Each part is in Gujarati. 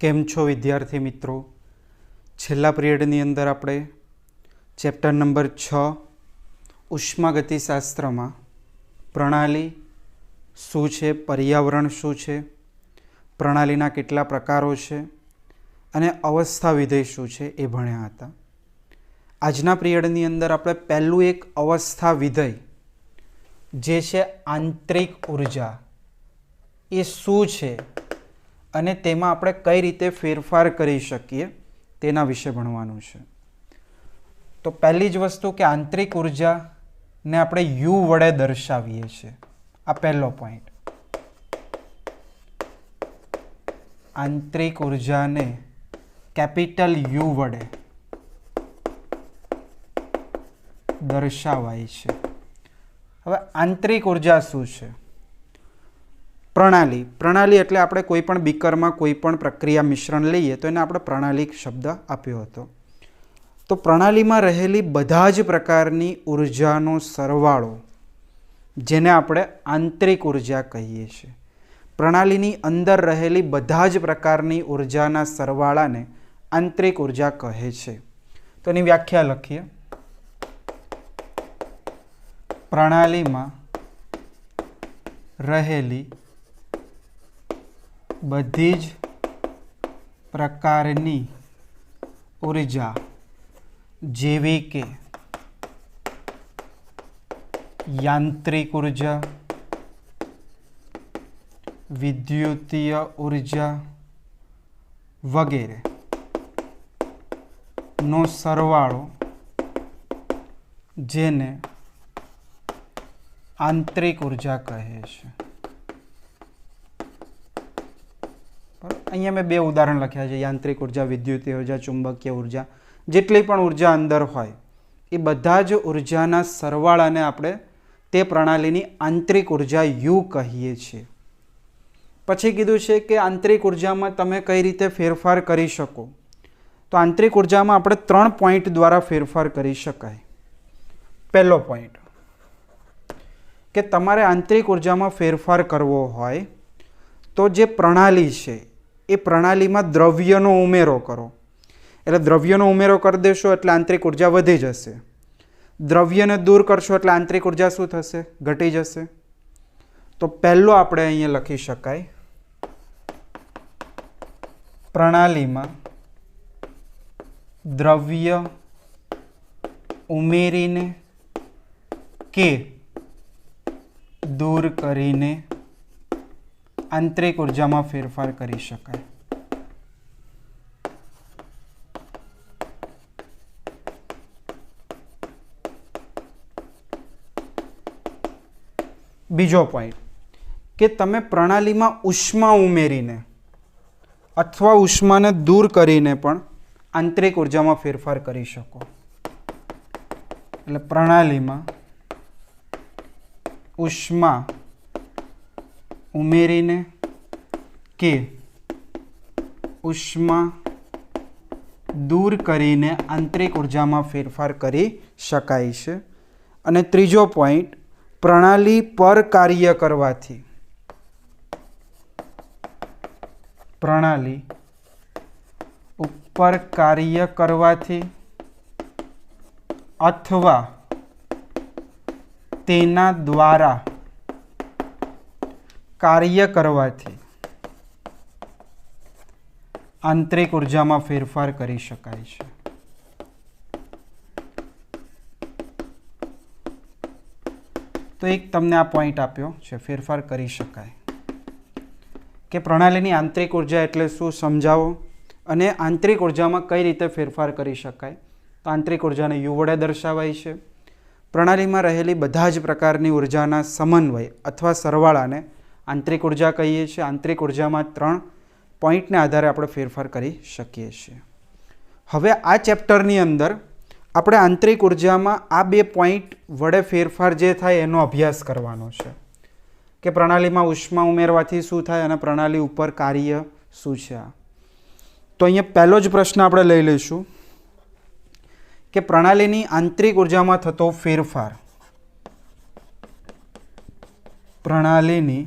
કેમ છો વિદ્યાર્થી મિત્રો? છેલ્લા પિરિયડની અંદર આપણે ચેપ્ટર નંબર 6 ઉષ્માગતિશાસ્ત્રમાં પ્રણાલી શું છે, પર્યાવરણ શું છે, પ્રણાલીના કેટલા પ્રકારો છે અને અવસ્થા વિધેય શું છે એ ભણ્યા હતા. આજના પિરિયડની અંદર આપણે પહેલું એક અવસ્થા વિધેય જે છે આંતરિક ઉર્જા એ શું છે અને તેમાં આપણે કઈ રીતે ફેરફાર કરી શકીએ તેના વિશે ભણવાનું છે. તો પહેલી જ વસ્તુ કે આંતરિક ઉર્જાને આપણે યુ વડે દર્શાવીએ છીએ. આ પહેલો પોઈન્ટ. આંતરિક ઉર્જાને કેપિટલ યુ વડે દર્શાવાય છે. હવે આંતરિક ઉર્જા શું છે? પ્રણાલી એટલે આપણે કોઈ પણ બીકરમાં કોઈ પણ પ્રક્રિયા મિશ્રણ લઈએ તો એને આપણે પ્રણાલી શબ્દ આપ્યો હતો. તો પ્રણાલીમાં રહેલી બધા જ પ્રકારની ઉર્જાનો સરવાળો જેને આપણે આંતરિક ઉર્જા કહીએ છીએ. પ્રણાલીની અંદર રહેલી બધા જ પ્રકારની ઉર્જાના સરવાળાને આંતરિક ઉર્જા કહે છે. તો એની વ્યાખ્યા લખીએ. પ્રણાલીમાં રહેલી બધી જ પ્રકારની ઉર્જા જેવી કે યાંત્રિક ઉર્જા, વિદ્યુતીય ઉર્જા વગેરે નો સરવાળો જેને આંતરિક ઉર્જા કહે છે. અહીંયા મેં બે ઉદાહરણ લખ્યા છે. યાંત્રિક ઉર્જા, વિદ્યુતીય ઉર્જા, ચુંબકીય ઉર્જા. જેટલી પણ ઉર્જા અંદર હોય એ બધા જ ઉર્જાના સરવાળાને આપણે તે પ્રણાલીની આંતરિક ઉર્જા યુ કહીએ છીએ. પછી કીધું છે કે આંતરિક ઉર્જામાં તમે કઈ રીતે ફેરફાર કરી શકો. તો આંતરિક ઉર્જામાં આપણે 3 પોઈન્ટ દ્વારા ફેરફાર કરી શકાય. પહેલો પોઈન્ટ કે તમારે આંતરિક ઉર્જામાં ફેરફાર કરવો હોય તો જે પ્રણાલી છે એ પ્રણાલીમાં દ્રવ્યનો ઉમેરો કરો. એટલે દ્રવ્યનો ઉમેરો કરી દેશો એટલે આંતરિક ઉર્જા વધી જશે. દ્રવ્યને દૂર કરશો એટલે આંતરિક ઉર્જા શું થશે? ઘટી જશે. તો પહેલો આપણે અહીંયા લખી શકાય પ્રણાલીમાં દ્રવ્ય ઉમેરીને કે દૂર કરીને આંતરિક ઉર્જામાં ફેરફાર કરી શકાય. બીજો પોઈન્ટ કે તમે પ્રણાલીમાં ઉષ્મા ઉમેરીને અથવા ઉષ્માને દૂર કરીને પણ આંતરિક ઉર્જામાં ફેરફાર કરી શકો. એટલે પ્રણાલીમાં ઉષ્મા ઉમેરીને કે ઉષ્મા દૂર કરીને આંતરિક ઉર્જામાં ફેરફાર કરી શકાય છે. અને ત્રીજો પોઈન્ટ પ્રણાલી પર કાર્ય કરવાથી પ્રણાલી ઉપર કાર્ય કરવાથી અથવા તેના દ્વારા કાર્ય કરવાથી આંતરિક ઉર્જામાં ફેરફાર કરી શકાય છે. તો એક તમને આ પોઈન્ટ આપ્યો છે, ફેરફાર કરી શકાય. કે પ્રણાલીની આંતરિક ઉર્જા એટલે શું સમજાવો અને આંતરિક ઉર્જામાં કઈ રીતે ફેરફાર કરી શકાય. તો આંતરિક ઉર્જાને યુ વડે દર્શાવાય છે. પ્રણાલીમાં રહેલી બધા જ પ્રકારની ઉર્જાના સમન્વય અથવા સરવાળાને આંતરિક ઉર્જા કહીએ છીએ. આંતરિક ઉર્જામાં 3 પોઈન્ટને આધારે આપણે ફેરફાર કરી શકીએ છીએ. હવે આ ચેપ્ટરની અંદર આપણે આંતરિક ઉર્જામાં આ 2 પોઈન્ટ વડે ફેરફાર જે થાય એનો અભ્યાસ કરવાનો છે. કે પ્રણાલીમાં ઉષ્મા ઉમેરવાથી શું થાય અને પ્રણાલી ઉપર કાર્ય શું છે. તો અહીંયા પહેલો જ પ્રશ્ન આપણે લઈ લઈશું કે પ્રણાલીની આંતરિક ઉર્જામાં થતો ફેરફાર પ્રણાલીની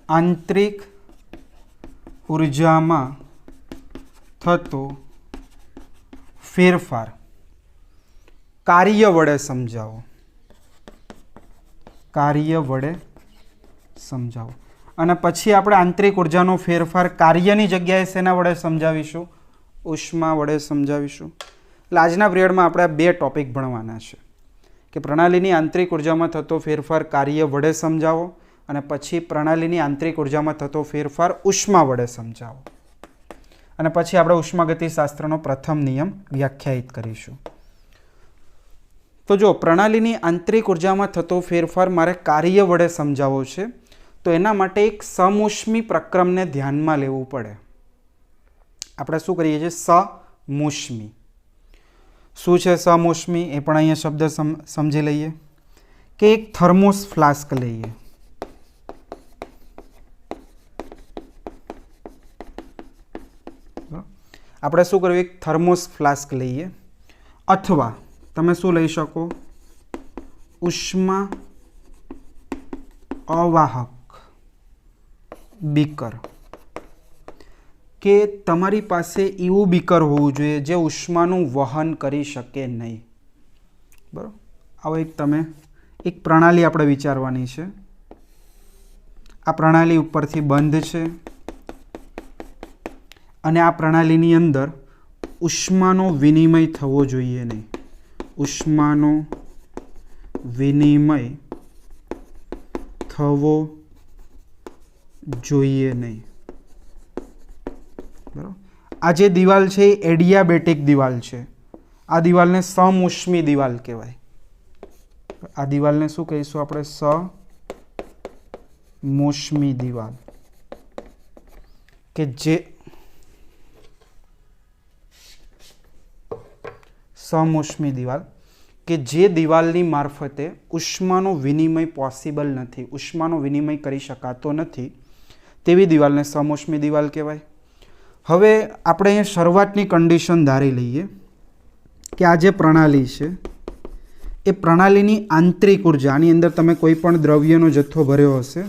આંતરિક ઉર્જામાં થતો ફેરફાર કાર્ય વડે સમજાવો. કાર્ય વડે સમજાવો. અને પછી આપણે આંતરિક ઉર્જાનો ફેરફાર કાર્યની જગ્યાએ શેના વડે સમજાવીશું? ઉષ્મા વડે સમજાવીશું. એટલે આજના પિરિયડમાં આપણે 2 ટોપિક ભણવાના છે કે પ્રણાલીની આંતરિક ઉર્જામાં થતો ફેરફાર કાર્ય વડે સમજાવો અને પછી પ્રણાલીની આંતરિક ઉર્જામાં થતો ફેરફાર ઉષ્મા વડે સમજાવો. અને પછી આપણે ઉષ્માગતિશાસ્ત્રનો પ્રથમ નિયમ વ્યાખ્યાયિત કરીશું. તો જો પ્રણાલીની આંતરિક ઉર્જામાં થતો ફેરફાર મારે કાર્ય વડે સમજાવવો છે તો એના માટે એક સમુષ્મી પ્રક્રમને ધ્યાનમાં લેવું પડે. આપણે શું કરીએ છીએ? સમુષ્મી. શું છે સમુષ્મી? એ પણ અહીંયા શબ્દ સમજી લઈએ કે એક થર્મોસ ફ્લાસ્ક લઈએ. આપણે શું કર્યું? એક થર્મોસ ફ્લાસ્ક લઈએ અથવા તમે શું લઈ શકો? ઉષ્મા અવાહક બીકર. કે તમારી પાસે એવું બીકર હોવું જોઈએ જે ઉષ્માનું વહન કરી શકે નહીં. બરાબર. આવો એક પ્રણાલી આપણે વિચારવાની છે. આ પ્રણાલી ઉપરથી બંધ છે અને આ પ્રણાલીની અંદર ઉષ્માનો વિનિમય થવો જોઈએ નહીં. ઉષ્માનો વિનિમય થવો જોઈએ નહીં. બરાબર. આ જે દિવાલ છે એ એડિયાબેટિક દિવાલ છે. આ દિવાલને સમુષ્મી દિવાલ કહેવાય. આ દિવાલને શું કહીશું આપણે? સમુષ્મી દિવાલ. કે જે સમુષ્મી દિવાલ કે જે દિવાલની મારફતે ઉષ્માનો વિનિમય પોસિબલ નથી, ઉષ્માનો વિનિમય કરી શકાતો નથી, તેવી દિવાલને સમુષ્મી દિવાલ કહેવાય. હવે આપણે અહીંયા શરૂઆતની કન્ડિશન ધારી લઈએ કે આ જે પ્રણાલી છે એ પ્રણાલીની આંતરિક ઉર્જા, આની અંદર તમે કોઈ પણ દ્રવ્યનો જથ્થો ભર્યો હશે,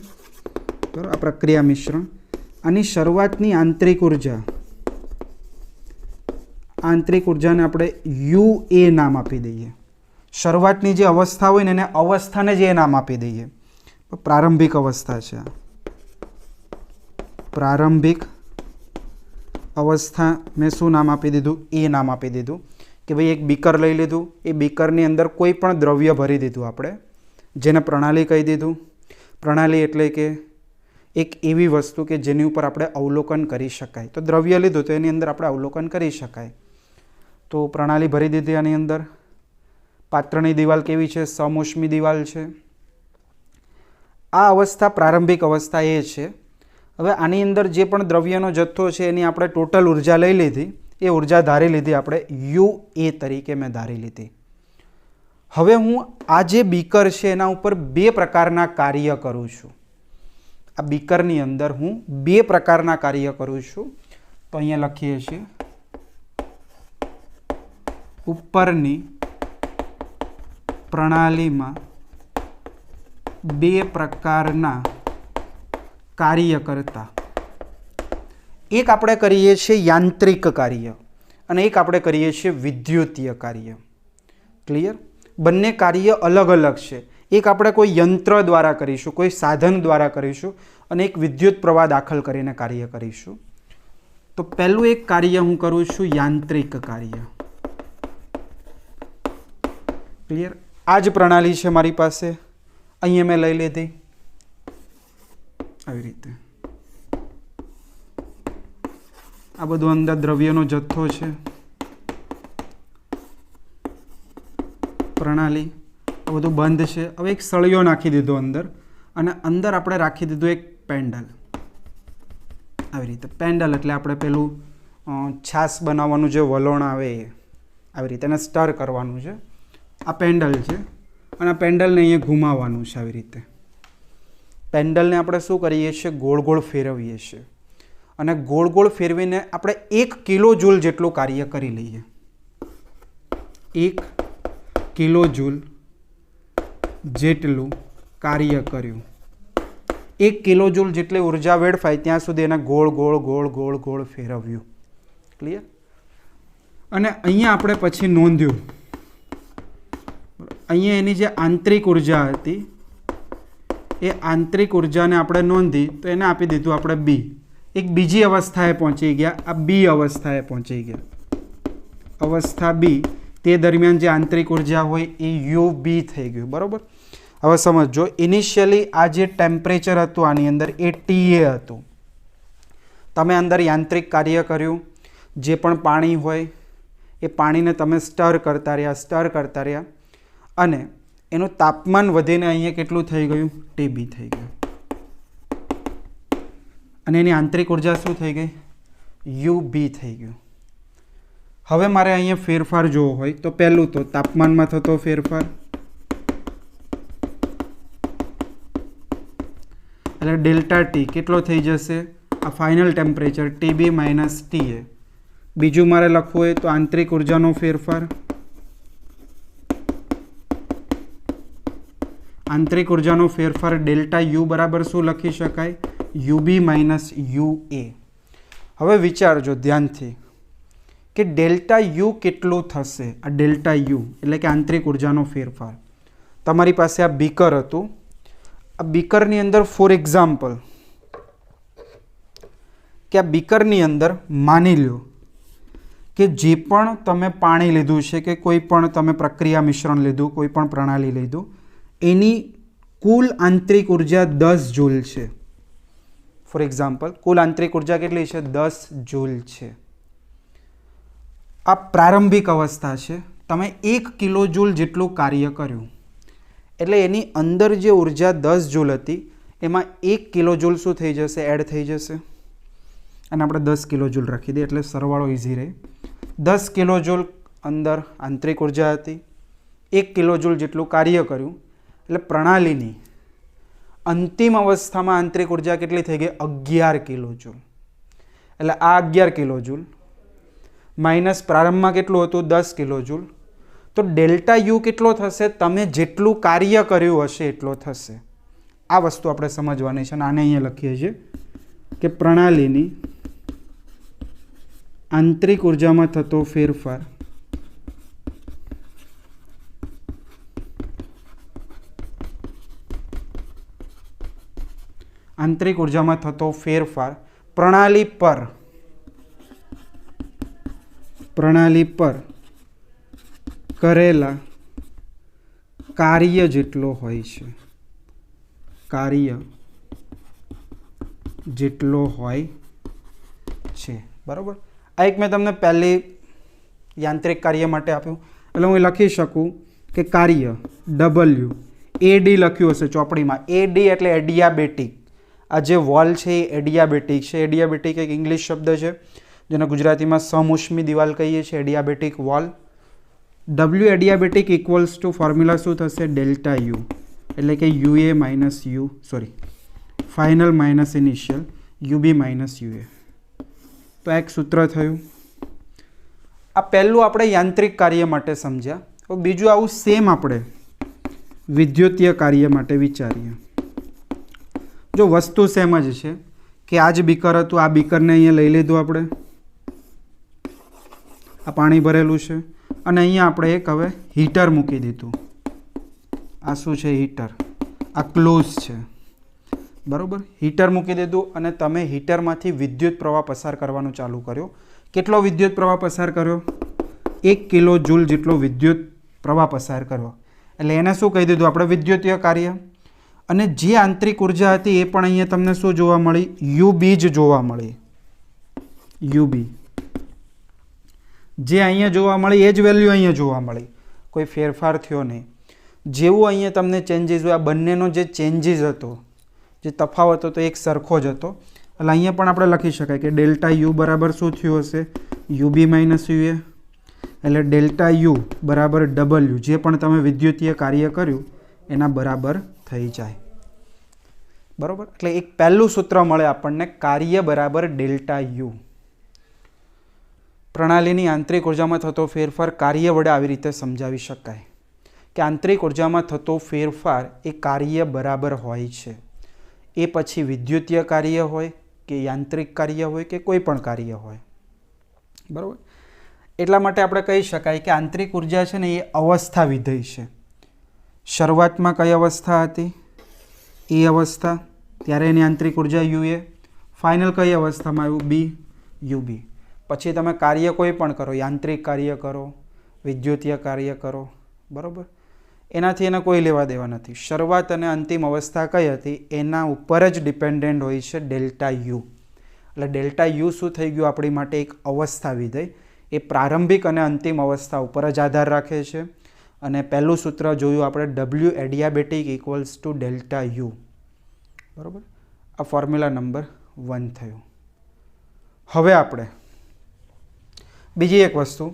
બરાબર, આ પ્રક્રિયા મિશ્રણ, આની શરૂઆતની આંતરિક ઉર્જાને આપણે UA નામ આપી દઈએ. શરૂઆતની જે અવસ્થા હોય ને એને અવસ્થાને જ એ નામ આપી દઈએ. પ્રારંભિક અવસ્થા છે. પ્રારંભિક અવસ્થા મેં શું નામ આપી દીધું? એ નામ આપી દીધું. કે ભાઈ એક બીકર લઈ લીધું, એ બીકરની અંદર કોઈ પણ દ્રવ્ય ભરી દીધું આપણે, જેને પ્રણાલી કહી દીધું. પ્રણાલી એટલે કે એક એવી વસ્તુ કે જેની ઉપર આપણે અવલોકન કરી શકાય. તો દ્રવ્ય લીધું તો એની અંદર આપણે અવલોકન કરી શકાય. તો પ્રણાલી ભરી દીધી. આની અંદર પાત્રની દિવાલ કેવી છે? સમુષ્મી દિવાલ છે. આ અવસ્થા પ્રારંભિક અવસ્થા એ છે. હવે આની અંદર જે પણ દ્રવ્યનો જથ્થો છે એની આપણે ટોટલ ઉર્જા લઈ લીધી. એ ઉર્જા ધારી લીધી આપણે UA તરીકે મેં ધારી લીધી. હવે હું આ જે બીકર છે એના ઉપર 2 પ્રકારના કાર્ય કરું છું. આ બીકરની અંદર હું 2 પ્રકારના કાર્ય કરું છું. તો અહીંયા લખીએ છીએ ઉપરની પ્રણાલીમાં 2 પ્રકારના કાર્ય કરતા. એક આપણે કરીએ છીએ યાંત્રિક કાર્ય અને એક આપણે કરીએ છીએ વિદ્યુતીય કાર્ય. ક્લિયર? બંને કાર્ય અલગ અલગ છે. એક આપણે કોઈ યંત્ર દ્વારા કરીશું, કોઈ સાધન દ્વારા કરીશું અને એક વિદ્યુત પ્રવાહ દાખલ કરીને કાર્ય કરીશું. તો પહેલું એક કાર્ય હું કરું છું યાંત્રિક કાર્ય. ક્લિયર? આ જ પ્રણાલી છે મારી પાસે, અહીંયા મેં લઈ લીધી આવી રીતે. આ બધું અંદર દ્રવ્યનો જથ્થો છે. પ્રણાલી આ બધું બંધ છે. હવે એક સળિયો નાખી દીધો અંદર અને અંદર આપણે રાખી દીધું એક પેન્ડલ. આવી રીતે પેન્ડલ એટલે આપણે પેલું છાશ બનાવવાનું જે વલોણ આવે એ આવી રીતે એને સ્ટર કરવાનું છે. આ પેન્ડલ છે અને આ પેન્ડલને અહીંયા ઘુમાવવાનું છે. આવી રીતે પેન્ડલને આપણે શું કરીએ છીએ? ગોળ ગોળ ફેરવીએ છીએ અને ગોળ ગોળ ફેરવીને આપણે 1 કિલો જૂલ જેટલું કાર્ય કરી લઈએ. 1 કિલો જૂલ જેટલું કાર્ય કર્યું. 1 કિલો જૂલ જેટલી ઉર્જા વેડફાય ત્યાં સુધી એને ગોળ ગોળ ગોળ ગોળ ગોળ ફેરવ્યું. ક્લિયર? અને અહીંયા આપણે પછી નોંધ્યું, અહીંયા એની જે આંતરિક ઉર્જા હતી એ આંતરિક ઉર્જાને આપણે નોંધી તો એને આપી દીધું આપણે બી. એક બીજી અવસ્થાએ પહોંચી ગયા, આ બી અવસ્થાએ પહોંચી ગયા. અવસ્થા બી, તે દરમિયાન જે આંતરિક ઉર્જા હોય એ યુ બી થઈ ગયું. બરાબર? હવે સમજો, ઇનિશિયલી આ જે ટેમ્પરેચર હતું આની અંદર એ ટીએ હતું. તમે અંદર યાંત્રિક કાર્ય કર્યું, જે પણ પાણી હોય એ પાણીને તમે સ્ટર કરતા રહ્યા અને એનું તાપમાન વધીને અહીંયા કેટલું થઈ ગયું? ટીબી થઈ ગયું. અને એની આંતરિક ઉર્જા શું થઈ ગઈ? યુ બી થઈ ગયું. હવે મારે અહીંયા ફેરફાર જોવો હોય તો પહેલું તો તાપમાનમાં થતો ફેરફાર, એટલે ડેલ્ટા ટી કેટલો થઈ જશે? આ ફાઇનલ ટેમ્પરેચર ટીબી માઇનસ ટીએ. બીજું મારે લખવું હોય તો આંતરિક ઉર્જાનો ફેરફાર, આંતરિક ઉર્જાનો ફેરફાર ડેલ્ટા યુ બરાબર શું લખી શકાય? યુબી માઇનસ યુ એ. હવે વિચારજો ધ્યાનથી કે ડેલ્ટા યુ કેટલું થશે? આ ડેલ્ટા યુ એટલે કે આંતરિક ઉર્જાનો ફેરફાર. તમારી પાસે આ બીકર હતું, આ બીકરની અંદર ફોર એક્ઝામ્પલ કે આ બીકરની અંદર માની લો કે જે પણ તમે પાણી લીધું છે કે કોઈ પણ તમે પ્રક્રિયા મિશ્રણ લીધું, કોઈ પણ પ્રણાલી લીધું, એની કુલ આંતરિક ઉર્જા 10 જૂલ છે. ફોર એક્ઝામ્પલ, કુલ આંતરિક ઉર્જા કેટલી છે? 10 જૂલ છે. આ પ્રારંભિક અવસ્થા છે. તમે 1 કિલો જૂલ જેટલું કાર્ય કર્યું એટલે એની અંદર જે ઉર્જા 10 જૂલ હતી એમાં 1 કિલો જૂલ શું થઈ જશે? એડ થઈ જશે. અને આપણે 10 કિલો જૂલ રાખી દઈએ એટલે સરવાળો ઇઝી રહે. 10 કિલો જૂલ અંદર આંતરિક ઉર્જા હતી, 1 કિલો જૂલ જેટલું કાર્ય કર્યું એટલે પ્રણાલીની અંતિમ અવસ્થામાં આંતરિક ઉર્જા કેટલી થઈ ગઈ? 11 કિલો જૂલ. એટલે આ 11 કિલો જૂલ માઇનસ પ્રારંભમાં કેટલું હતું? 10 કિલો જૂલ. તો ડેલ્ટા યુ કેટલો થશે? તમે જેટલું કાર્ય કર્યું હશે એટલો થશે. આ વસ્તુ આપણે સમજવાની છે અને આને અહીંયા લખીએ છીએ કે પ્રણાલીની આંતરિક ઉર્જામાં થતો ફેરફાર આંતરિક ઉર્જામાં થતો ફેરફાર પ્રણાલી પર કરેલા કાર્ય જેટલો હોય છે. કાર્ય જેટલો હોય છે. બરાબર? આ એક મેં તમને પહેલી યાંત્રિક કાર્ય માટે આપ્યું એટલે હું લખી શકું કે કાર્ય ડબલ્યુ એડી લખ્યું હશે ચોપડીમાં. એડી એટલે એડિયાબેટિક. આ જે વોલ છે એ એડિયાબેટિક છે. એડિયાબેટિક એક ઇંગ્લિશ શબ્દ છે જેને ગુજરાતીમાં સમઉષ્મી દિવાલ કહીએ છીએ. Adiabatic wall. W adiabatic equals to formula શું થશે? ડેલ્ટા યુ એટલે કે UA minus you final minus initial UB minus UA. તો આ એક સૂત્ર થયું. આ પહેલું આપણે યાંત્રિક કાર્ય માટે સમજ્યા. હવે બીજું આવું સેમ આપણે વિદ્યુતીય કાર્ય માટે વિચારીએ. જો વસ્તુ સેમ જ છે કે આ જ બીકર હતું, આ બીકરને અહીંયા લઈ લીધું આપણે, આ પાણી ભરેલું છે અને અહીંયા આપણે એક હવે હીટર મૂકી દીધું. આ શું છે? હીટર. આ ક્લોઝ છે. બરાબર? હીટર મૂકી દીધું અને તમે હીટરમાંથી વિદ્યુત પ્રવાહ પસાર કરવાનું ચાલુ કર્યો. કેટલો વિદ્યુત પ્રવાહ પસાર કર્યો? 1 કિલો જૂલ જેટલો વિદ્યુત પ્રવાહ પસાર કર્યો. એટલે એને શું કહી દીધું આપણે? વિદ્યુતીય કાર્ય. અને જે આંતરિક ઉર્જા હતી એ પણ અહીંયા તમને શું જોવા મળી? યુબી જ જોવા મળી. યુબી જે અહીંયા જોવા મળી એ જ વેલ્યુ અહીંયા જોવા મળી. કોઈ ફેરફાર થયો નહીં. જેવું અહીંયા તમને ચેન્જીસ હોય, આ બંનેનો જે ચેન્જીસ હતો, જે તફાવત હતો એક સરખો જ હતો. એટલે અહીંયા પણ આપણે લખી શકાય કે ડેલ્ટા યુ બરાબર શું થયું હશે? UB minus UA. એટલે ડેલ્ટા યુ બરાબર ડબલ્યુ જે પણ તમે વિદ્યુતીય કાર્ય કર્યું એના બરાબર થઈ જાય. બરાબર? એટલે એક પહેલું સૂત્ર મળે આપણને, કાર્ય બરાબર ડેલ્ટા યુ. પ્રણાલીની આંતરિક ઉર્જામાં થતો ફેરફાર કાર્ય વડે આવી રીતે સમજાવી શકાય કે આંતરિક ઉર્જામાં થતો ફેરફાર એ કાર્ય બરાબર હોય છે. એ પછી વિદ્યુતીય કાર્ય હોય કે યાંત્રિક કાર્ય હોય કે કોઈ પણ કાર્ય હોય, બરાબર. એટલા માટે આપણે કહી શકાય કે આંતરિક ઉર્જા છે ને એ અવસ્થા વિધેય છે. શરૂઆતમાં કઈ અવસ્થા હતી? એ અવસ્થા, ત્યારે એની આંતરિક ઉર્જા યુએ. ફાઇનલ કઈ અવસ્થામાં આવ્યું? બી, યુબી. પછી તમે કાર્ય કોઈ પણ કરો, યાંત્રિક કાર્ય કરો, વિદ્યુતીય કાર્ય કરો, બરાબર, એનાથી એને કોઈ લેવા દેવા નથી. શરૂઆત અને અંતિમ અવસ્થા કઈ હતી એના ઉપર જ ડિપેન્ડન્ટ હોય છે ડેલ્ટા યુ. એટલે ડેલ્ટા યુ શું થઈ ગયું આપણી માટે? એક અવસ્થા વિધેય. એ પ્રારંભિક અને અંતિમ અવસ્થા ઉપર જ આધાર રાખે છે. અને પહેલું સૂત્ર જોયું આપણે, W adiabatic equals to delta you, બરાબર. આ ફોર્મ્યુલા નંબર 1 થયું. હવે આપણે બીજી એક વસ્તુ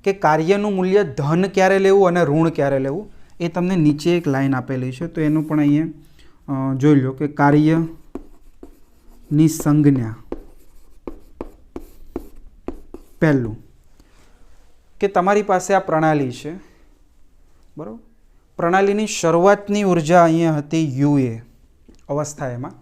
કે કાર્યનું મૂલ્ય ધન ક્યારે લેવું અને ઋણ ક્યારે લેવું એ તમને નીચે એક લાઈન આપેલી છે, તો એનું પણ અહીંયા જોઈ લો કે કાર્યની સંજ્ઞા. પહેલું કે તમારી પાસે આ પ્રણાલી છે, બરાબર. પ્રણાલીની શરૂઆતની ઉર્જા અહીંયા હતી યુએ અવસ્થા. એમાં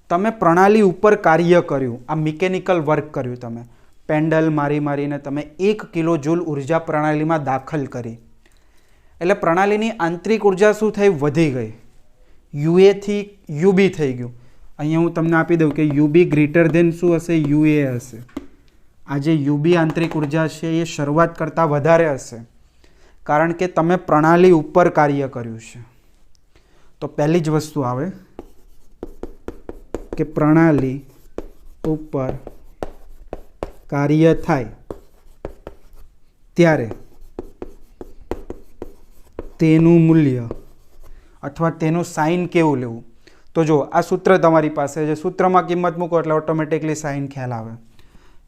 તમે પ્રણાલી ઉપર કાર્ય કર્યું, આ મિકેનિકલ વર્ક કર્યું, તમે પેન્ડલ મારીને તમે 1 કિલો જૂલ ઉર્જા પ્રણાલીમાં દાખલ કરી. એટલે પ્રણાલીની આંતરિક ઉર્જા શું થઈ? વધી ગઈ. યુએથી યુબી થઈ ગયું. અહીંયા હું તમને આપી દઉં કે યુબી ગ્રેટર દેન શું હશે? યુએ હશે. આ જે યુબી આંતરિક ઉર્જા છે એ શરૂઆત કરતાં વધારે હશે, કારણ કે તમે પ્રણાલી ઉપર કાર્ય કર્યું છે. તો પહેલી જ વસ્તુ આવે કે પ્રણાલી ઉપર કાર્ય થાય ત્યારે તેનું મૂલ્ય અથવા તેનું સાઇન કેવું લેવું. તો જો આ સૂત્ર તમારી પાસે છે, સૂત્રમાં કિંમત મૂકો એટલે ઓટોમેટિકલી સાઇન ખ્યાલ આવે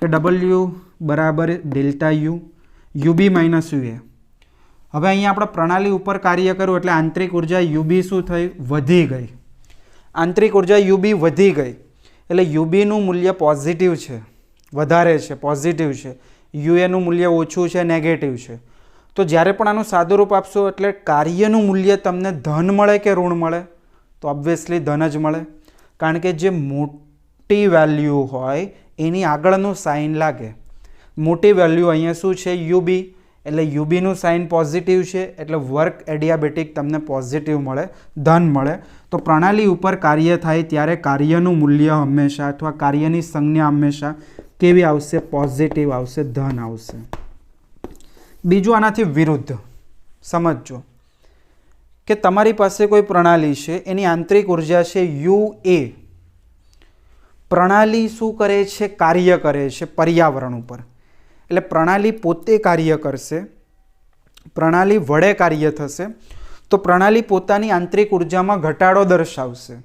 કે ડબલ્યુ બરાબર delta you, UB minus UA. હવે અહીંયા આપણે પ્રણાલી ઉપર કાર્ય કર્યું એટલે આંતરિક ઉર્જા યુબી શું થઈ? વધી ગઈ. આંતરિક ઉર્જા યુબી વધી ગઈ એટલે યુબીનું મૂલ્ય પોઝિટિવ છે, વધારે છે, પોઝિટિવ છે. યુએનું મૂલ્ય ઓછું છે, નેગેટિવ છે. તો જ્યારે પણ આનું સાદુરૂપ આપશો એટલે કાર્યનું મૂલ્ય તમને ધન મળે કે ઋણ મળે? તો ઓબ્વિયસલી ધન જ મળે, કારણ કે જે મોટી વેલ્યુ હોય એની આગળનું સાઇન લાગે. મોટી વેલ્યુ અહીંયા શું છે? યુબી. એટલે યુબીનું સાઇન પોઝિટિવ છે એટલે વર્ક એડિયાબેટિક તમને પોઝિટિવ મળે, ધન મળે. તો પ્રણાલી ઉપર કાર્ય થાય ત્યારે કાર્યનું મૂલ્ય હંમેશા અથવા કાર્યની સંજ્ઞા હંમેશા કેવી આવશે? પોઝિટિવ આવશે, ધન આવશે. બીજું આનાથી વિરુદ્ધ સમજજો કે તમારી પાસે કોઈ પ્રણાલી છે, એની આંતરિક ઉર્જા છે યુએ. પ્રણાલી શું કરે છે? કાર્ય કરે છે પર્યાવરણ ઉપર. એટલે પ્રણાલી પોતે કાર્ય કરશે, પ્રણાલી વડે કાર્ય થશે. તો પ્રણાલી પોતાની આંતરિક ઉર્જામાં ઘટાડો દર્શાવશે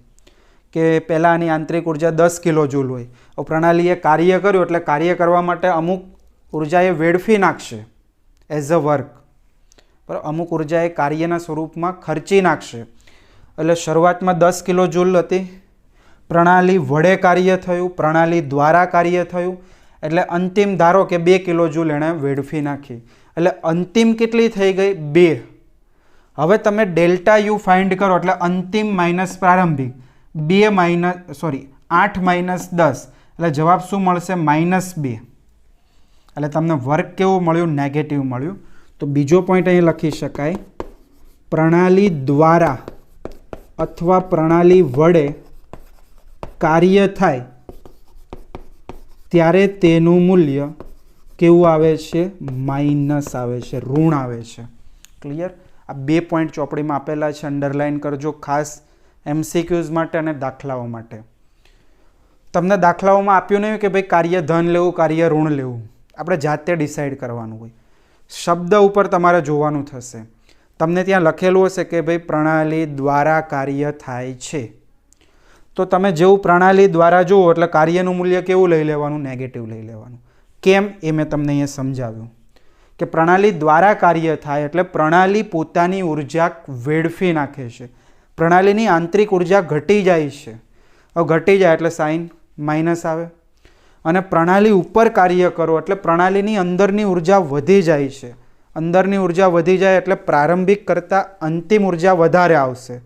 કે પહેલાંની આંતરિક ઉર્જા 10 કિલો જૂલ હોય, પ્રણાલીએ કાર્ય કર્યું એટલે કાર્ય કરવા માટે અમુક ઉર્જા એ વેડફી નાખશે એઝ અ વર્ક, બરાબર. અમુક ઉર્જા એ કાર્યના સ્વરૂપમાં ખર્ચી નાખશે. એટલે શરૂઆતમાં 10 કિલો જૂલ હતી, પ્રણાલી વડે કાર્ય થયું, પ્રણાલી દ્વારા કાર્ય થયું, એટલે અંતિમ ધારો કે 2 કિલો જૂલ એણે વેડફી નાખી. એટલે અંતિમ કેટલી થઈ ગઈ? 2. હવે તમે ડેલ્ટા યુ ફાઇન્ડ કરો એટલે અંતિમ માઇનસ પ્રારંભિક, 8 માઇનસ 10 એટલે જવાબ શું મળશે? -2. એટલે તમને વર્ક કેવું મળ્યું? નેગેટિવ મળ્યું. તો બીજો પોઈન્ટ અહીં લખી શકાય, પ્રણાલી દ્વારા અથવા પ્રણાલી વડે કાર્ય થાય ત્યારે તેનું મૂલ્ય કેવું આવે છે? માઇનસ આવે છે, ઋણ આવે છે. ક્લિયર? આ 2 પોઈન્ટ ચોપડીમાં આપેલા છે, અંડરલાઇન કરજો, ખાસ MCQs માટે અને દાખલાઓ માટે. તમને દાખલાઓમાં આપ્યું નહીં કે ભાઈ કાર્ય ધન લેવું, કાર્ય ઋણ લેવું, આપણે જાતે ડિસાઇડ કરવાનું હોય. શબ્દ ઉપર તમારે જોવાનું થશે. તમને ત્યાં લખેલું હશે કે ભાઈ પ્રણાલી દ્વારા કાર્ય થાય છે, તો તમે જેવું પ્રણાલી દ્વારા જુઓ એટલે કાર્યનું મૂલ્ય કેવું લઈ લેવાનું? નેગેટિવ લઈ લેવાનું. કેમ? એ મેં તમને અહીંયા સમજાવ્યું કે પ્રણાલી દ્વારા કાર્ય થાય એટલે પ્રણાલી પોતાની ઉર્જા વેડફી નાખે છે, પ્રણાલીની આંતરિક ઉર્જા ઘટી જાય છે. હવે ઘટી જાય એટલે સાઇન માઇનસ આવે. અને પ્રણાલી ઉપર કાર્ય કરો એટલે પ્રણાલીની અંદરની ઉર્જા વધી જાય છે. અંદરની ઉર્જા વધી જાય એટલે પ્રારંભિક કરતાં અંતિમ ઉર્જા વધારે આવશે.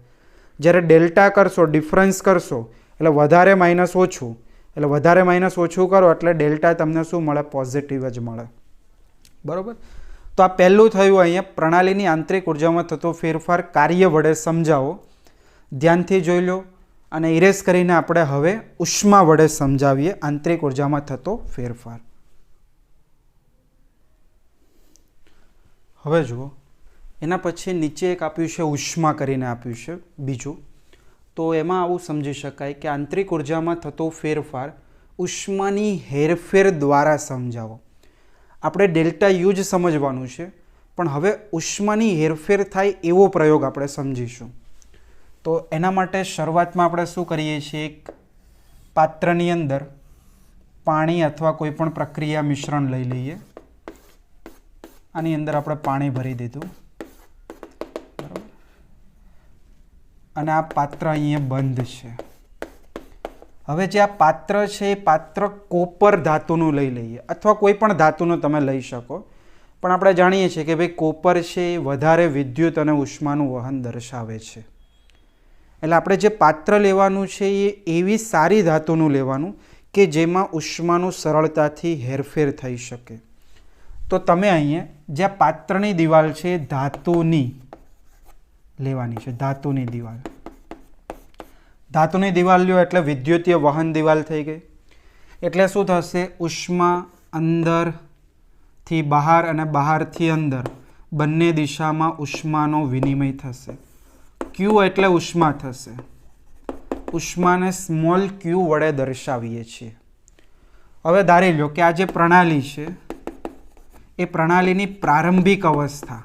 જ્યારે ડેલ્ટા કરશો, ડિફરન્સ કરશો એટલે વધારે માઇનસ ઓછું, એટલે વધારે માઇનસ ઓછું કરો એટલે ડેલ્ટા તમને શું મળે? પોઝિટિવ જ મળે. બરાબર. તો આ પહેલું થયું અહીંયા પ્રણાલીની આંતરિક ઉર્જામાં થતો ફેરફાર કાર્ય વડે સમજાવો. ધ્યાનથી જોઈ લો અને ઇરેઝ કરીને આપણે હવે ઉષ્મા વડે સમજાવીએ આંતરિક ઉર્જામાં થતો ફેરફાર. હવે જુઓ, એના પછી નીચે એક આપ્યું છે ઉષ્મા કરીને આપ્યું છે બીજું. તો એમાં આવું સમજી શકાય કે આંતરિક ઉર્જામાં થતો ફેરફાર ઉષ્માની હેરફેર દ્વારા સમજાવો. આપણે ડેલ્ટા યુ જ સમજવાનું છે, પણ હવે ઉષ્માની હેરફેર થાય એવો પ્રયોગ આપણે સમજીશું. તો એના માટે શરૂઆતમાં આપણે શું કરીએ છીએ? એક પાત્રની અંદર પાણી અથવા કોઈ પણ પ્રક્રિયા મિશ્રણ લઈ લઈએ. આની અંદર આપણે પાણી ભરી દીધું, બરાબર, અને આ પાત્ર અહીંયા બંધ છે. હવે જે આ પાત્ર છે એ પાત્ર કોપર ધાતુનું લઈ લઈએ અથવા કોઈ પણ ધાતુનું તમે લઈ શકો, પણ આપણે જાણીએ છીએ કે ભાઈ કોપર છે એ વધારે વિદ્યુત અને ઉષ્માનું વહન દર્શાવે છે. એટલે આપણે જે પાત્ર લેવાનું છે એ એવી સારી ધાતુનું લેવાનું કે જેમાં ઉષ્માનું સરળતાથી હેરફેર થઈ શકે. તો તમે અહીંયા જે આ પાત્રની દિવાલ છે એ ધાતુની લેવાની છે. ધાતુની દિવાલ, ધાતુની દિવાલ લ્યો એટલે વિદ્યુતીય વહન દિવાલ થઈ ગઈ. એટલે શું થશે? ઉષ્મા અંદરથી બહાર અને બહારથી અંદર બંને દિશામાં ઉષ્માનો વિનિમય થશે. ક્યુ એટલે ઉષ્મા થશે. ઉષ્માને સ્મોલ ક્યુ વડે દર્શાવીએ છીએ. હવે ધારી લો કે આ જે પ્રણાલી છે એ પ્રણાલીની પ્રારંભિક અવસ્થા,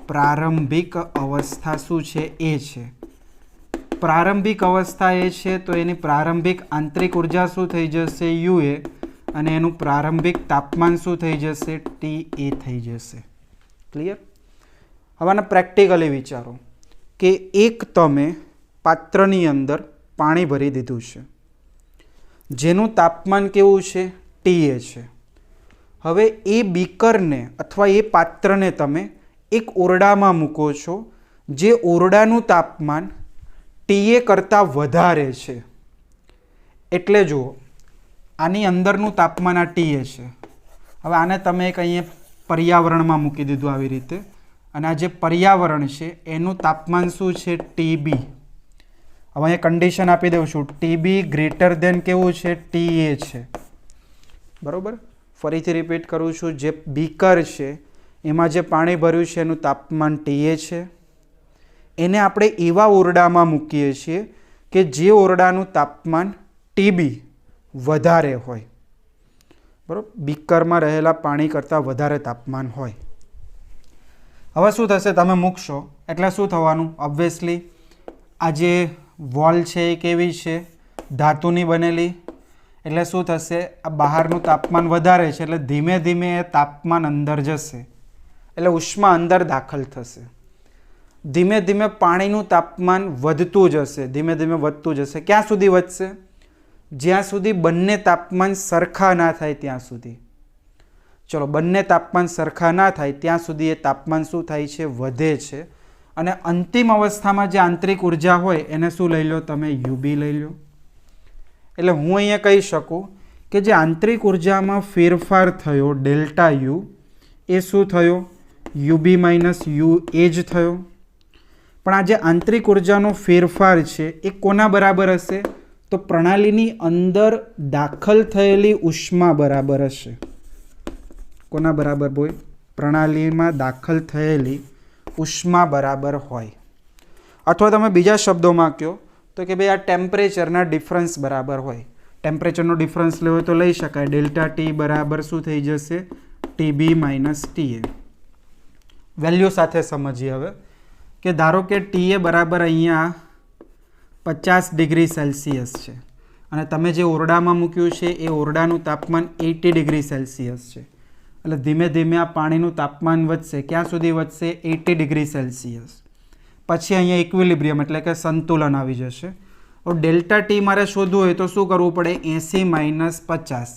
પ્રારંભિક અવસ્થા શું છે? એ છે. પ્રારંભિક અવસ્થા એ છે તો એની પ્રારંભિક આંતરિક ઉર્જા શું થઈ જશે? યુએ. અને એનું પ્રારંભિક તાપમાન શું થઈ જશે? ટી એ થઈ જશે. ક્લિયર? હવે આને પ્રેક્ટિકલી વિચારો કે એક તમે પાત્રની અંદર પાણી ભરી દીધું છે જેનું તાપમાન કેવું છે? ટીએ છે. હવે એ બીકરને અથવા એ પાત્રને તમે એક ઓરડામાં મૂકો છો જે ઓરડાનું તાપમાન ટીએ કરતાં વધારે છે. એટલે જુઓ, આની અંદરનું તાપમાન આ ટીએ છે. હવે આને તમે એક અહીંયા પર્યાવરણમાં મૂકી દીધું આવી રીતે, અને આ જે પર્યાવરણ છે એનું તાપમાન શું છે? ટીબી. હવે અહીંયા કન્ડિશન આપી દઉં છું, ટીબી ગ્રેટર દેન કેવું છે? ટીએ છે. બરાબર. ફરીથી રિપીટ કરું છું, જે બીકર છે એમાં જે પાણી ભર્યું છે એનું તાપમાન ટીએ છે. એને આપણે એવા ઓરડામાં મૂકીએ છીએ કે જે ઓરડાનું તાપમાન ટીબી વધારે હોય. બરાબર. બીકરમાં રહેલા પાણી કરતાં વધારે તાપમાન હોય. હવે શું થશે? તમે મૂકશો એટલે શું થવાનું? ઓબ્વિયસલી આ જે વોલ છે એ કેવી છે? ધાતુની બનેલી. એટલે શું થશે? આ બહારનું તાપમાન વધારે છે એટલે ધીમે ધીમે એ તાપમાન અંદર જશે, એટલે ઉષ્મા અંદર દાખલ થશે. ધીમે ધીમે પાણીનું તાપમાન વધતું જશે, ધીમે ધીમે વધતું જશે. ક્યાં સુધી વધશે? જ્યાં સુધી બંને તાપમાન સરખા ના થાય ત્યાં સુધી. ચલો, બંને તાપમાન સરખા ના થાય ત્યાં સુધી એ તાપમાન શું થાય છે? વધે છે. અને અંતિમ અવસ્થામાં જે આંતરિક ઉર્જા હોય એને શું લઈ લો તમે? યુબી લઈ લો. એટલે હું અહીંયા કહી શકું કે જે આંતરિક ઉર્જામાં ફેરફાર થયો ડેલ્ટા યુ એ શું થયો? યુબી માઇનસ યુ એ જ થયો. પણ આ જે આંતરિક ઉર્જાનો ફેરફાર છે એ કોના બરાબર હશે? તો પ્રણાલીની અંદર દાખલ થયેલી ઉષ્મા બરાબર હશે. કોના બરાબર બોય? પ્રણાલીમાં દાખલ થયેલી ઉષ્મા બરાબર હોય. અથવા તમે બીજા શબ્દોમાં કહો તો કે ભાઈ આ ટેમ્પરેચરના ડિફરન્સ બરાબર હોય. ટેમ્પરેચરનો ડિફરન્સ લેવો તો લઈ શકાય. ડેલ્ટા ટી બરાબર શું થઈ જશે? TB minus ટીએ. વેલ્યુ સાથે સમજીએ હવે કે ધારો કે ટીએ બરાબર અહીંયા 50 ડિગ્રી સેલ્સિયસ છે અને તમે જે ઓરડામાં મૂક્યું છે એ ઓરડાનું તાપમાન 80 ડિગ્રી સેલ્સિયસ છે. એટલે ધીમે ધીમે આ પાણીનું તાપમાન વધશે. ક્યાં સુધી વધશે? 80 ડિગ્રી સેલ્સિયસ. પછી અહીંયા ઇક્વિલિબ્રિયમ એટલે કે સંતુલન આવી જશે. ડેલ્ટા ટી મારે શોધવું હોય તો શું કરવું પડે? 80 માઇનસ 50,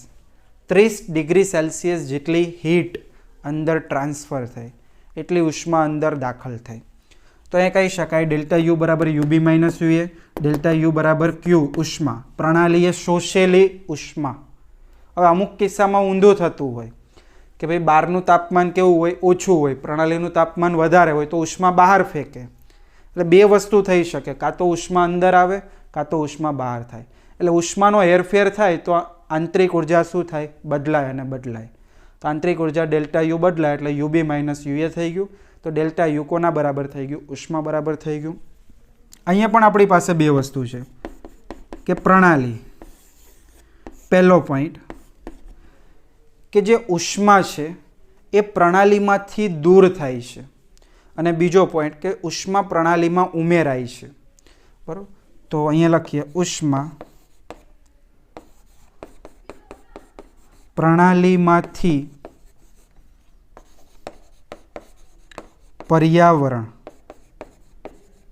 30 ડિગ્રી સેલ્સિયસ જેટલી હીટ અંદર ટ્રાન્સફર થઈ, એટલી ઉષ્મા અંદર દાખલ થઈ. તો એ કહી શકાય ડેલ્ટા યુ બરાબર UB minus UA, delta you બરાબર ક્યુ ઉષ્મા, પ્રણાલીએ શોષેલી ઉષ્મા. હવે અમુક કિસ્સામાં ઊંધું થતું હોય કે ભાઈ બહારનું તાપમાન કેવું હોય, ઓછું હોય, પ્રણાલીનું તાપમાન વધારે હોય તો ઉષ્મા બહાર ફેંકે. એટલે બે વસ્તુ થઈ શકે, કાં તો ઉષ્મા અંદર આવે કાં તો ઉષ્મા બહાર થાય. એટલે ઉષ્માનો હેરફેર થાય તો આંતરિક ઉર્જા શું થાય, બદલાય અને બદલાય. તો આંતરિક ઉર્જા ડેલ્ટા યુ બદલાય એટલે યુબી માઇનસ યુએ થઈ ગયું. તો ડેલ્ટા યુ કોના બરાબર થઈ ગયું, ઉષ્મા બરાબર થઈ ગયું. અહીંયા પણ આપણી પાસે બે વસ્તુ છે કે પ્રણાલી, પહેલો પોઈન્ટ કે જે ઉષ્મા છે એ પ્રણાલીમાંથી દૂર થાય છે, અને બીજો પોઈન્ટ કે ઉષ્મા પ્રણાલીમાં ઉમેરાય છે. બરાબર, તો અહીંયા લખીએ ઉષ્મા પ્રણાલીમાંથી પર્યાવરણ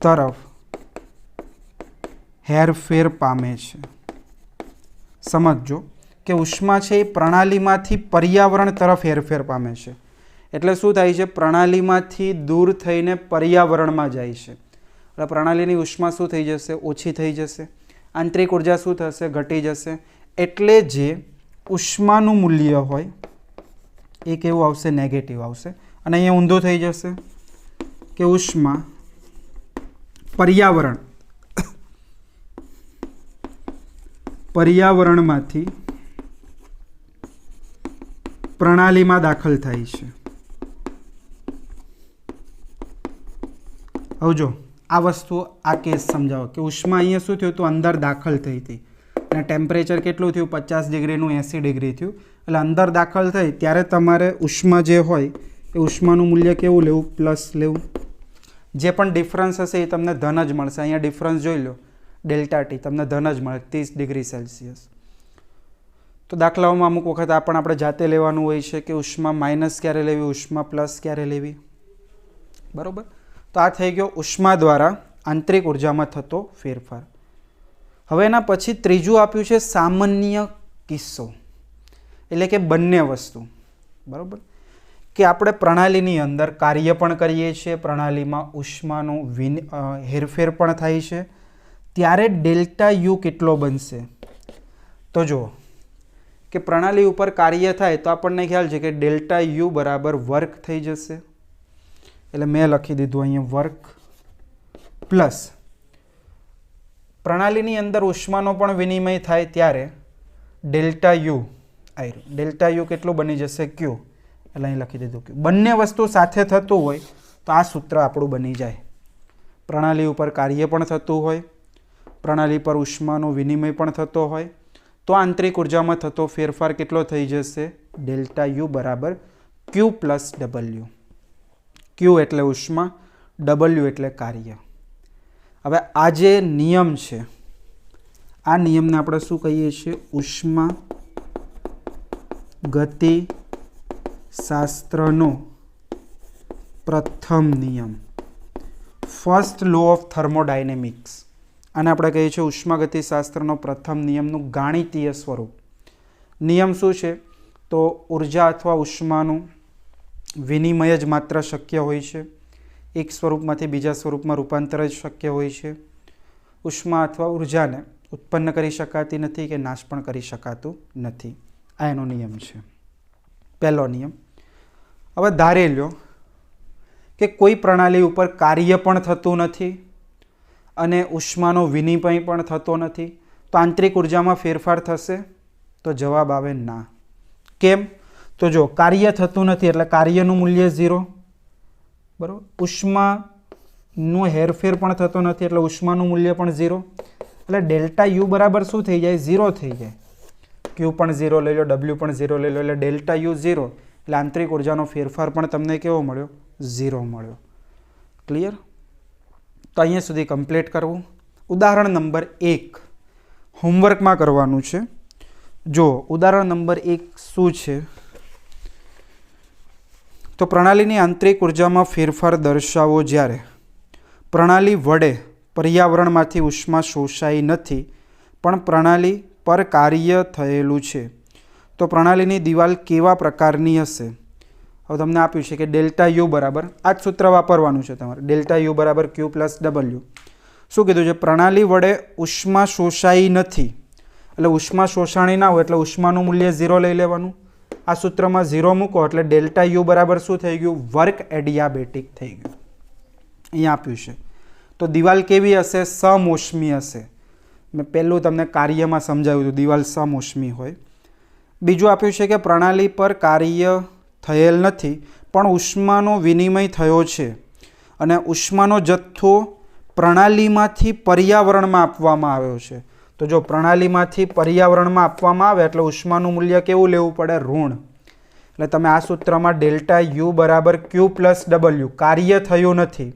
તરફ હેરફેર પામે છે. સમજો કે ઉષ્મા છે એ પ્રણાલીમાંથી પર્યાવરણ તરફ હેરફેર પામે છે. એટલે શું થાય છે, પ્રણાલીમાંથી દૂર થઈને પર્યાવરણમાં જાય છે. એટલે પ્રણાલીની ઉષ્મા શું થઈ જશે, ઓછી થઈ જશે. આંતરિક ઉર્જા શું થશે, ઘટી જશે. એટલે જે ઉષ્માનું મૂલ્ય હોય એ કેવું આવશે, નેગેટિવ આવશે. અને અહીંયા ઊંધું થઈ જશે કે ઉષ્મા પર્યાવરણમાંથી પ્રણાલીમાં દાખલ થાય છે. હવે જો આ વસ્તુ, આ કેસ સમજાવો કે ઉષ્મા અહીંયા શું થયું, તો અંદર દાખલ થઈ હતી અને ટેમ્પરેચર કેટલું થયું, 50 ડિગ્રીનું 80 ડિગ્રી થયું. એટલે અંદર દાખલ થઈ ત્યારે તમારે ઉષ્મા જે હોય એ ઉષ્માનું મૂલ્ય કેવું લેવું, પ્લસ લેવું. જે પણ ડિફરન્સ હશે એ તમને ધન જ મળશે. અહીંયા ડિફરન્સ જોઈ લો, ડેલ્ટા ટી તમને ધન જ મળે, 30 ડિગ્રી સેલ્સિયસ. તો દાખલાઓમાં અમુક વખત આ પણ આપણે જાતે લેવાનું હોય છે કે ઉષ્મા માઇનસ ક્યારે લેવી, ઉષ્મા પ્લસ ક્યારે લેવી. બરાબર, તો આ થઈ ગયો ઉષ્મા દ્વારા આંતરિક ઉર્જામાં થતો ફેરફાર. હવે એના પછી ત્રીજું આપ્યું છે સામાન્ય કિસ્સો, એટલે કે બંને વસ્તુ. બરાબર, કે આપણે પ્રણાલીની અંદર કાર્ય પણ કરીએ છીએ, પ્રણાલીમાં ઉષ્માનું હેરફેર પણ થાય છે, ત્યારે ડેલ્ટા યુ કેટલો બનશે. તો જુઓ કે પ્રણાલી ઉપર કાર્ય થાય તો આપણને ખ્યાલ છે કે ડેલ્ટા યુ બરાબર વર્ક થઈ જશે. એટલે મેં લખી દીધું અહીંયા વર્ક, પ્લસ પ્રણાલીની અંદર ઉષ્માનો પણ વિનિમય થાય ત્યારે ડેલ્ટા યુ આવ્યું. ડેલ્ટા યુ કેટલું બની જશે, ક્યુ. એટલે અહીં લખી દીધું ક્યુ. બંને વસ્તુ સાથે થતું હોય તો આ સૂત્ર આપણું બની જાય. પ્રણાલી ઉપર કાર્ય પણ થતું હોય, પ્રણાલી પર ઉષ્માનો વિનિમય પણ થતો હોય, તો આંતરિક ઉર્જામાં થતો ફેરફાર કેટલો થઈ જશે, ડેલ્ટા યુ બરાબર ક્યુ પ્લસ ડબલ્યુ. ક્યુ એટલે ઉષ્મા, ડબલ્યુ એટલે કાર્ય. હવે આ જે નિયમ છે, આ નિયમને આપણે શું કહીએ છીએ, ઉષ્મા ગતિ શાસ્ત્રનો પ્રથમ નિયમ, ફર્સ્ટ લો ઓફ થર્મોડાયનેમિક્સ. આને આપણે કહીએ છીએ ઉષ્માગતિશાસ્ત્રનો પ્રથમ નિયમનું ગાણિતીય સ્વરૂપ. નિયમ શું છે, તો ઉર્જા અથવા ઉષ્માનું વિનિમય જ માત્ર શક્ય હોય છે, એક સ્વરૂપમાંથી બીજા સ્વરૂપમાં રૂપાંતર જ શક્ય હોય છે. ઉષ્મા અથવા ઉર્જાને ઉત્પન્ન કરી શકાતી નથી કે નાશ પણ કરી શકાતું નથી. આ એનો નિયમ છે, પહેલો નિયમ. હવે ધારી લો કે કોઈ પ્રણાલી ઉપર કાર્ય પણ થતું નથી અને ઉષ્માનો વિનિમય પણ થતો નથી, તો આંતરિક ઉર્જામાં ફેરફાર થશે? તો જવાબ આવે ના. કેમ? તો જો કાર્ય થતું નથી એટલે કાર્યનું મૂલ્ય 0, બરાબર. ઉષ્માનો હેરફેર પણ થતો નથી એટલે ઉષ્માનું મૂલ્ય પણ 0. એટલે ડેલ્ટા યુ બરાબર શું થઈ જાય, 0 થઈ જાય. ક્યુ પણ 0 લઈ લો, ડબલ્યુ પણ 0 લઈ લો, એટલે ડેલ્ટા યુ 0. એટલે આંતરિક ઉર્જાનો ફેરફાર પણ તમને કેવો મળ્યો, 0 મળ્યો. ક્લિયર? તો અહીંયા સુધી કમ્પ્લીટ કરવું. ઉદાહરણ નંબર 1 હોમવર્કમાં કરવાનું છે. જો ઉદાહરણ નંબર 1 શું છે, તો પ્રણાલીની આંતરિક ઉર્જામાં ફેરફાર દર્શાવો જ્યારે પ્રણાલી વડે પર્યાવરણમાંથી ઉષ્મા શોષાઈ નથી પણ પ્રણાલી પર કાર્ય થયેલું છે, તો પ્રણાલીની દિવાલ કેવા પ્રકારની હશે? હવે તમને આપ્યું છે કે ડેલ્ટા યુ બરાબર આ જ સૂત્ર વાપરવાનું છે તમારે, ડેલ્ટા યુ બરાબર ક્યુ પ્લસ ડબલ્યુ. શું કીધું છે? પ્રણાલી વડે ઉષ્મા શોષાઈ નથી, એટલે ઉષ્મા શોષાણી ના હોય એટલે ઉષ્માનું મૂલ્ય 0 લઈ લેવાનું. આ સૂત્રમાં 0 મૂકો એટલે ડેલ્ટા યુ બરાબર શું થઈ ગયું? વર્ક એડિયાબેટિક થઈ ગયું. અહીંયા આપ્યું છે. તો દિવાલ કેવી હશે? સમોષ્મી હશે. મેં પહેલું તમને કાર્યમાં સમજાવ્યું હતું, દિવાલ સમોષ્મી હોય. બીજું આપ્યું છે કે પ્રણાલી પર કાર્ય થયેલ નથી પણ ઉષ્માનો વિનિમય થયો છે અને ઉષ્માનો જથ્થો પ્રણાલીમાંથી પર્યાવરણમાં આપવામાં આવ્યો છે. તો જો પ્રણાલીમાંથી પર્યાવરણમાં આપવામાં આવે એટલે ઉષ્માનું મૂલ્ય કેવું લેવું પડે? ઋણ. એટલે તમે આ સૂત્રમાં ડેલ્ટા યુ બરાબર ક્યુ પ્લસ ડબલ્યુ, કાર્ય થયું નથી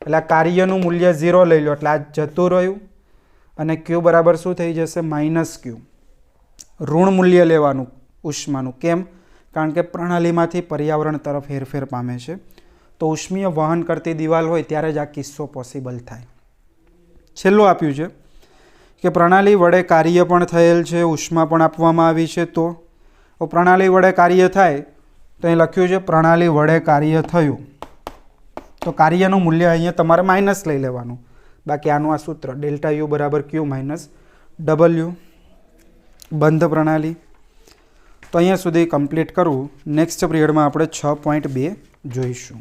એટલે આ કાર્યનું મૂલ્ય 0 લઈ લો એટલે આ જતું રહ્યું અને ક્યુ બરાબર શું થઈ જશે? માઇનસ ક્યુ. ઋણ મૂલ્ય લેવાનું ઉષ્માનું. કેમ? કારણ કે પ્રણાલીમાંથી પર્યાવરણ તરફ હેરફેર પામે છે. તો ઉષ્મીય વહન કરતી દિવાલ હોય ત્યારે જ આ કિસ્સો પોસિબલ થાય. છેલ્લું આપ્યું છે કે પ્રણાલી વડે કાર્ય પણ થયેલ છે, ઉષ્મા પણ આપવામાં આવી છે. તો પ્રણાલી વડે કાર્ય થાય તો અહીં લખ્યું છે પ્રણાલી વડે કાર્ય થયું, તો કાર્યનું મૂલ્ય અહીંયા તમારે માઇનસ લઈ લેવાનું. બાકી આનું આ સૂત્ર ડેલ્ટા યુ બરાબર ક્યુ માઇનસ ડબલ્યુ. બંધ પ્રણાલી. તો અહીંયા સુધી કમ્પ્લીટ કરવું. નેક્સ્ટ પિરિયડમાં આપણે 6.2 જોઈશું.